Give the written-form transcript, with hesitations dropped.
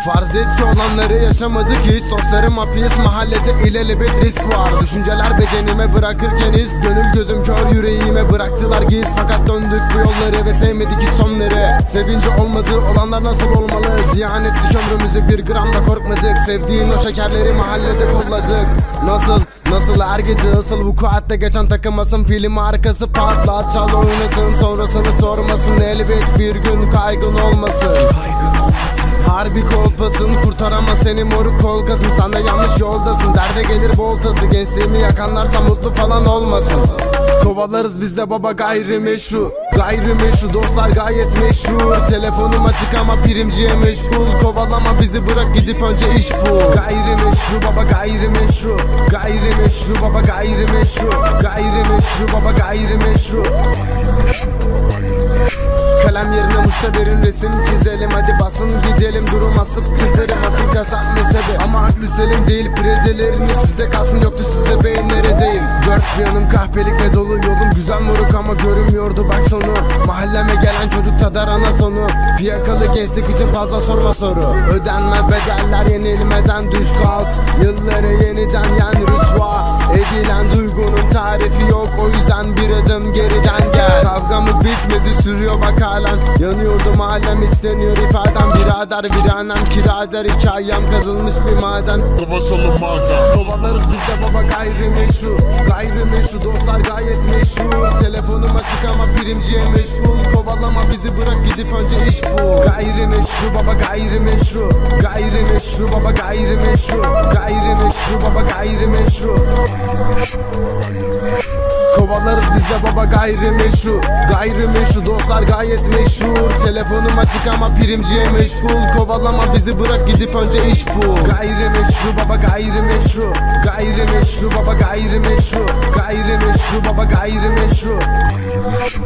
Farz et ki olanları yaşamadık hiç. Dostlarım hapis, mahallede ilelebet risk var. Düşünceler bedenime bırakırken iz, gönül gözüm kör yüreğime bıraktılar giz. Fakat döndük bu yolları ve sevmedik hiç sonları. Sevinci olmadığı olanlar nasıl olmalı? Ziyan ettik ömrümüzü, bir gram da korkmadık. Sevdiğin o şekerleri mahallede kolladık. Nasıl her gece asıl vukuatte geçen takılmasın, film arkası patlat çal oynasın, sonrasını sormasın. Elbet bir gün kaygın olmasın. Harbi kolpasın, kurtaramaz seni moruk kolkasın. Sen de yanlış yoldasın, derde gelir voltası. Gençliğimi yakanlarsa mutlu falan olmasın. Kovalarız biz de baba gayrimeşru. Gayrimeşru dostlar gayet meşhur. Telefonum açık ama primciye meşgul. Kovalama bizi, bırak gidip önce iş bul. Gayrimeşru baba gayrimeşru. Gayrimeşru baba gayrimeşru. Gayrimeşru baba gayrimeşru. Kalem yerine muşteberin resim çizelim. Hadi basın gidelim, durum asıp keserim. Asıl kasap mezhebi ama aklı selim değil. Prezeleriniz size kalsın, yoktu size beyinleredeyim. Dört bir yanım kahpelikle dolu, yolum güzel moruk ama görünmüyordu bak sonu. Mahalleme gelen çocuk tadar ana sonu. Fiyakalı gençlik için fazla sorma soru. Ödenmez bedeller yenilmeden düş kalk. Yılları yeniden yen rüsva edilen duygunun tarifi yok. O yüzden bir adım geriden gel. Kavgamız bitmedi, sürüyor bak halen. Yanıyordu mahallem, isteniyor ifadem. Birader viranem kirader, hikayem kazılmış bir maden. Savaşalım maden. Kovalarız biz de baba gayrimeşru. Gayrimeşru dostlar gayet meşhur. Telefonum açık ama primciye meşgul. Kovalama bizi, bırak gidip önce iş bul. Gayrimeşru baba gayrimeşru. Gayrimeşru baba gayrimeşru. Gayrimeşru baba gayrimeşru. Kovalarız biz de baba gayrimeşru. Gayrimeşru dostlar gayet meşhur. Telefonum açık ama primciye meşgul. Kovalama bizi, bırak gidip önce iş bul. Gayrimeşru baba gayrimeşru. Gayrimeşru baba gayrimeşru. Gayrimeşru baba gayrimeşru. Gayrimeşru.